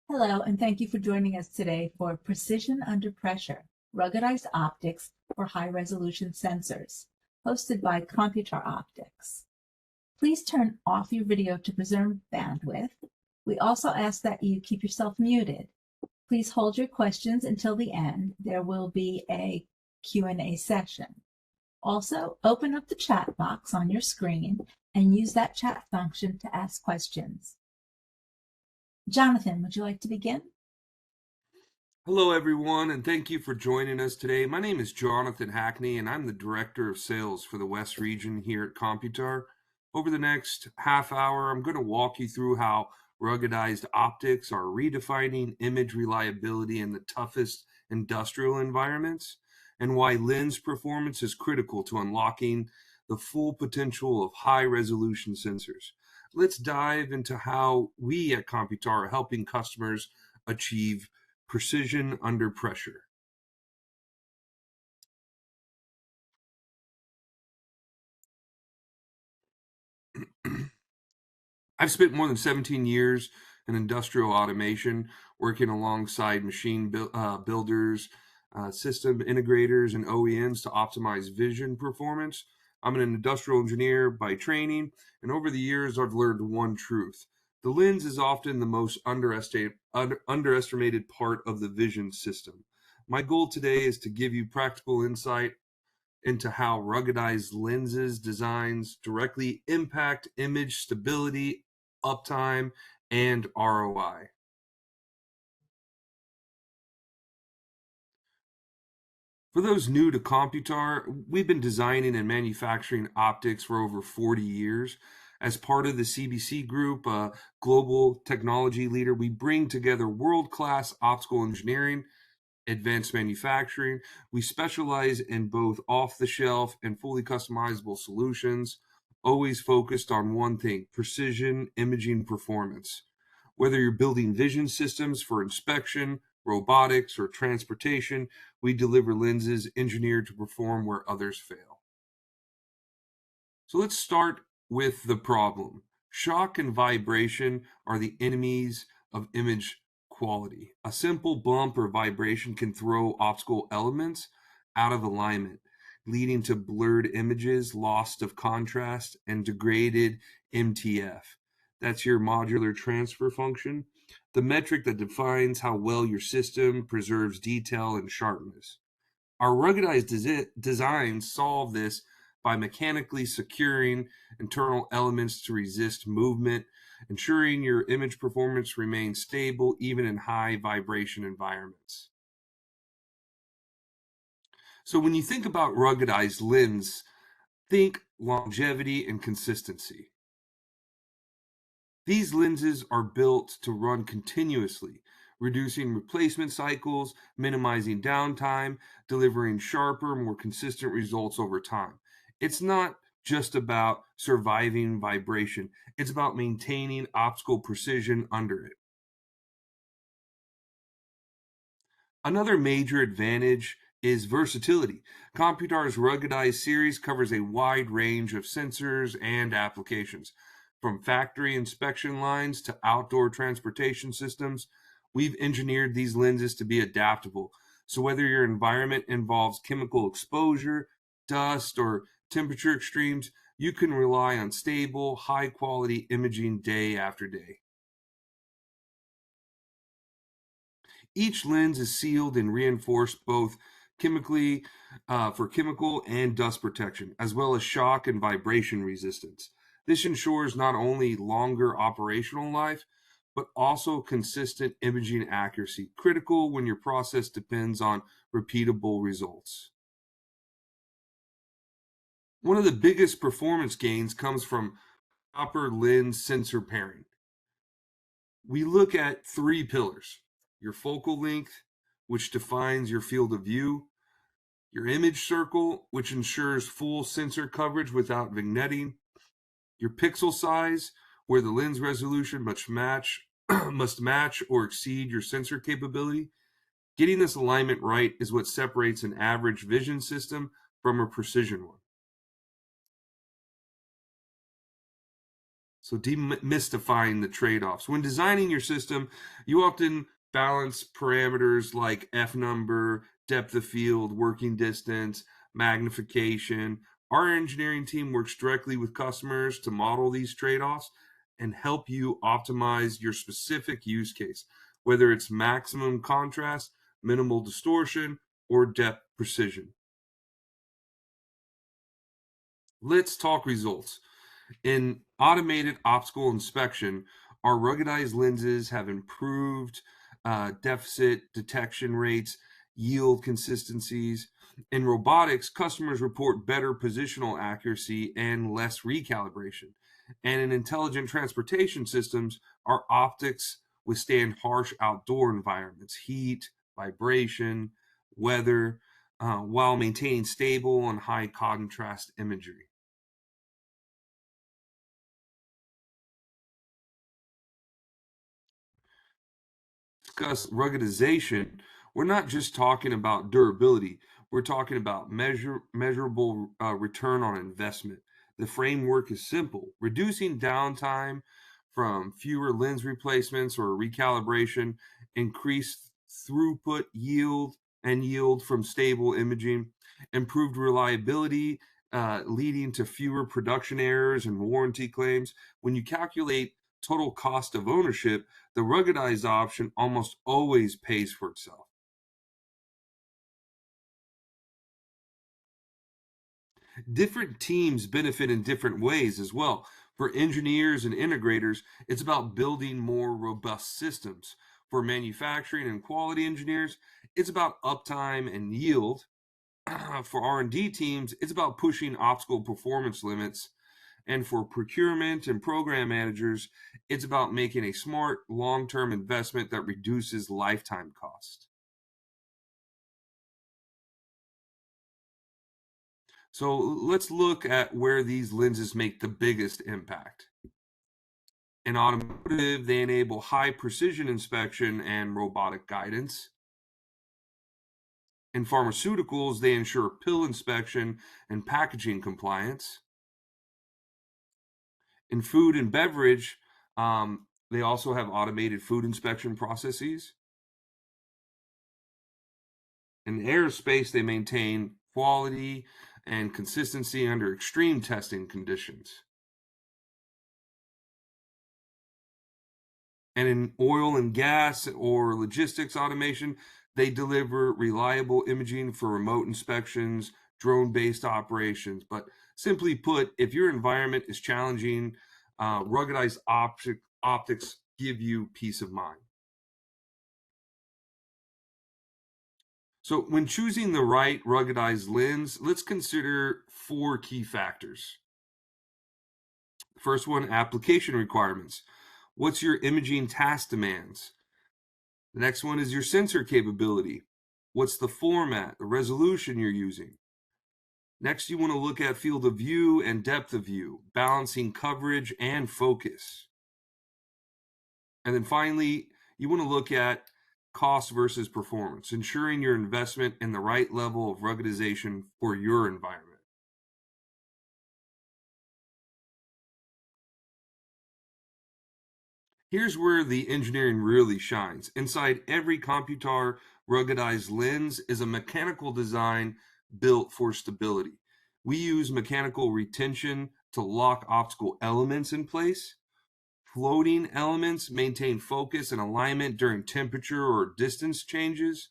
Hello, and thank you for joining us today for Precision Under Pressure, Ruggedized Optics for High-Resolution Sensors, hosted by Computar Optics. Please turn off your video to preserve bandwidth. We also ask that you keep yourself muted. Please hold your questions until the end. There will be a Q&A session. Also, open up the chat box on your screen and use that chat function to ask questions. Jonathan, would you like to begin? Hello, everyone, and thank you for joining us today. My name is Jonathan Hackney, and I'm the Director of Sales for the West Region here at Computar. Over the next half hour, I'm going to walk you through how ruggedized optics are redefining image reliability in the toughest industrial environments, and why lens performance is critical to unlocking the full potential of high-resolution sensors. Let's dive into how we at Computar are helping customers achieve precision under pressure. I've spent more than 17 years in industrial automation, working alongside machine builders, system integrators, and OEMs to optimize vision performance. I'm an industrial engineer by training, and over the years, I've learned one truth. The lens is often the most underestimated part of the vision system. My goal today is to give you practical insight into how ruggedized lenses designs directly impact image stability, uptime, and ROI. For those new to Computar, we've been designing and manufacturing optics for over 40 years. As part of the CBC Group, a global technology leader, we bring together world-class optical engineering, advanced manufacturing. We specialize in both off-the-shelf and fully customizable solutions, always focused on one thing: precision imaging performance. Whether you're building vision systems for inspection, robotics, or transportation, we deliver lenses engineered to perform where others fail. So let's start with the problem. Shock and vibration are the enemies of image quality. A simple bump or vibration can throw optical elements out of alignment, leading to blurred images, loss of contrast, and degraded MTF. That's your modular transfer function, the metric that defines how well your system preserves detail and sharpness. Our ruggedized designs solve this by mechanically securing internal elements to resist movement, ensuring your image performance remains stable even in high vibration environments. So when you think about ruggedized lens, think longevity and consistency. These lenses are built to run continuously, reducing replacement cycles, minimizing downtime, delivering sharper, more consistent results over time. It's not just about surviving vibration, it's about maintaining optical precision under it. Another major advantage is versatility. Computar's ruggedized series covers a wide range of sensors and applications. From factory inspection lines to outdoor transportation systems, we've engineered these lenses to be adaptable. So whether your environment involves chemical exposure, dust, or temperature extremes, you can rely on stable, high-quality imaging day after day. Each lens is sealed and reinforced both chemically for chemical and dust protection, as well as shock and vibration resistance. This ensures not only longer operational life, but also consistent imaging accuracy, critical when your process depends on repeatable results. One of the biggest performance gains comes from proper lens sensor pairing. We look at three pillars: your focal length, which defines your field of view; your image circle, which ensures full sensor coverage without vignetting; your pixel size, where the lens resolution must match must match or exceed your sensor capability. Getting this alignment right is what separates an average vision system from a precision one. So demystifying the trade-offs. When designing your system, you often balance parameters like F number, depth of field, working distance, magnification. Our engineering team works directly with customers to model these trade-offs and help you optimize your specific use case, whether it's maximum contrast, minimal distortion, or depth precision. Let's talk results. In automated optical inspection, our ruggedized lenses have improved deficit detection rates, yield consistencies. In robotics, customers report better positional accuracy and less recalibration. And in intelligent transportation systems, our optics withstand harsh outdoor environments, heat, vibration, weather, while maintaining stable and high contrast imagery. Discuss ruggedization, we're not just talking about durability. We're talking about measurable return on investment. The framework is simple: reducing downtime from fewer lens replacements or recalibration, increased throughput yield from stable imaging, improved reliability, leading to fewer production errors and warranty claims. When you calculate total cost of ownership, the ruggedized option almost always pays for itself. Different teams benefit in different ways as well. For engineers and integrators, it's about building more robust systems. For manufacturing and quality engineers, it's about uptime and yield. For R&D teams, it's about pushing optical performance limits. And for procurement and program managers, it's about making a smart long-term investment that reduces lifetime cost. So let's look at where these lenses make the biggest impact. In automotive, they enable high precision inspection and robotic guidance. In pharmaceuticals, they ensure pill inspection and packaging compliance. In food and beverage, they also have automated food inspection processes. In aerospace, they maintain quality and consistency under extreme testing conditions. And in oil and gas or logistics automation, they deliver reliable imaging for remote inspections, drone based operations. But simply put, if your environment is challenging, ruggedized optics give you peace of mind. So, when choosing the right ruggedized lens, let's consider four key factors. First one, application requirements. What's your imaging task demands? The next one is your sensor capability. What's the format, the resolution you're using? Next, you want to look at field of view and depth of view, balancing coverage and focus. And then finally, you want to look at cost versus performance, ensuring your investment in the right level of ruggedization for your environment. Here's where the engineering really shines. Inside every Computar ruggedized lens is a mechanical design built for stability. We use mechanical retention to lock optical elements in place. Floating elements maintain focus and alignment during temperature or distance changes.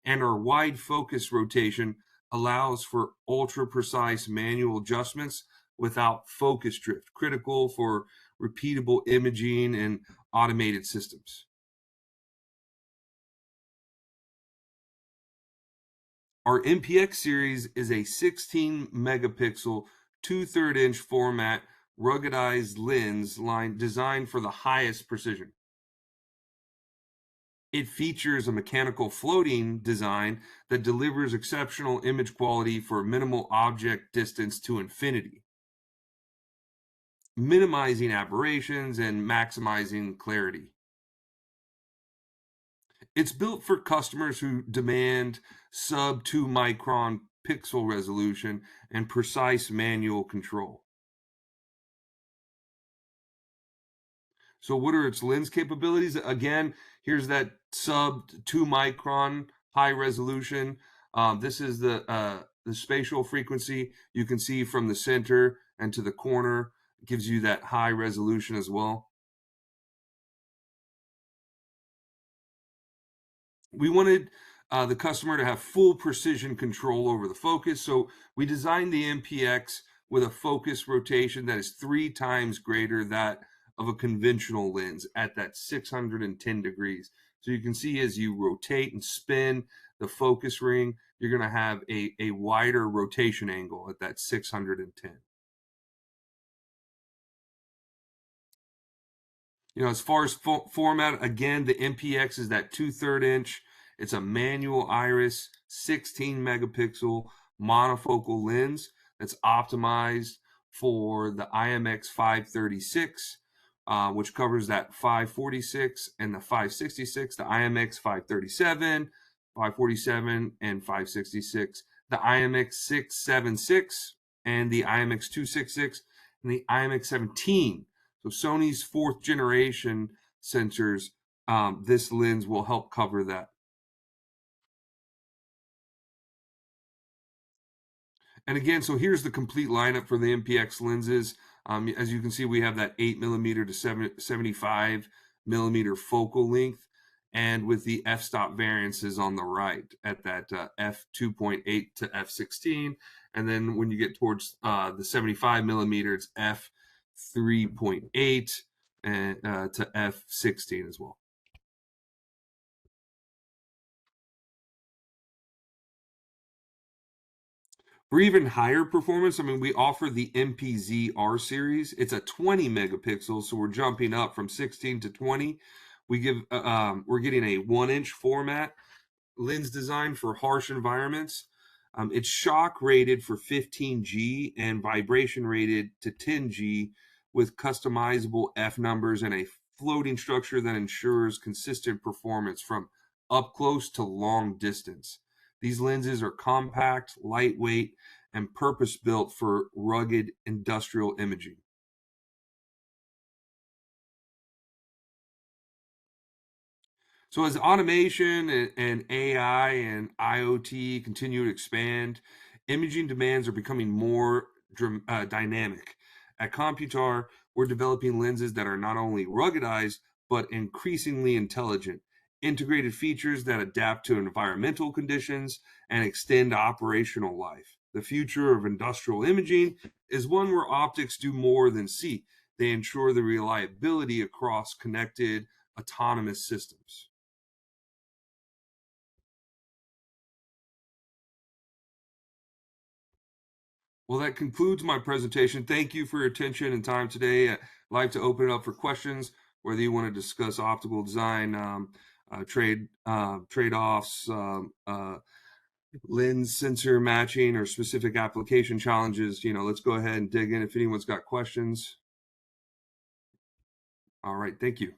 And our wide focus rotation allows for ultra precise manual adjustments without focus drift, critical for repeatable imaging and automated systems. Our MPX series is a 16 megapixel, 2/3 inch format ruggedized lens line designed for the highest precision. It features a mechanical floating design that delivers exceptional image quality for minimal object distance to infinity, minimizing aberrations and maximizing clarity. It's built for customers who demand sub 2 micron pixel resolution and precise manual control. So what are its lens capabilities? Again, here's that sub 2 micron high resolution. This is the spatial frequency you can see from the center and to the corner. It gives you that high resolution as well. We wanted the customer to have full precision control over the focus, so we designed the MPX with a focus rotation that is 3 times greater that of a conventional lens at that 610 degrees. So you can see as you rotate and spin the focus ring, you're going to have a wider rotation angle at that 610. As far as format, again, the MPX is that 2/3 inch. It's a manual iris, 16 megapixel monofocal lens that's optimized for the IMX 536, which covers that 546 and the 566, the IMX 537, 547, and 566, the IMX 676, and the IMX 266, and the IMX 17. So Sony's 4th generation sensors, this lens will help cover that. And again, so here's the complete lineup for the MPX lenses. As you can see, we have that 8mm to 75mm focal length, and with the f-stop variances on the right at that f2.8 to f16. And then when you get towards the 75mm, it's f3.8 and to f16 as well. For even higher performance, I mean, we offer the MPZ R series. It's a 20 megapixels, so we're jumping up from 16 to 20. We're getting a 1-inch format lens design for harsh environments. It's shock rated for 15G and vibration rated to 10G with customizable F numbers and a floating structure that ensures consistent performance from up close to long distance. These lenses are compact, lightweight, and purpose-built for rugged industrial imaging. So as automation and AI and IoT continue to expand, imaging demands are becoming more dynamic. At Computar, we're developing lenses that are not only ruggedized, but increasingly intelligent, integrated features that adapt to environmental conditions and extend operational life. The future of industrial imaging is one where optics do more than see. They ensure the reliability across connected autonomous systems. Well, that concludes my presentation. Thank you for your attention and time today. I'd like to open it up for questions, whether you want to discuss optical design, trade-offs, lens sensor matching, or specific application challenges. Let's go ahead and dig in if anyone's got questions. All right, thank you.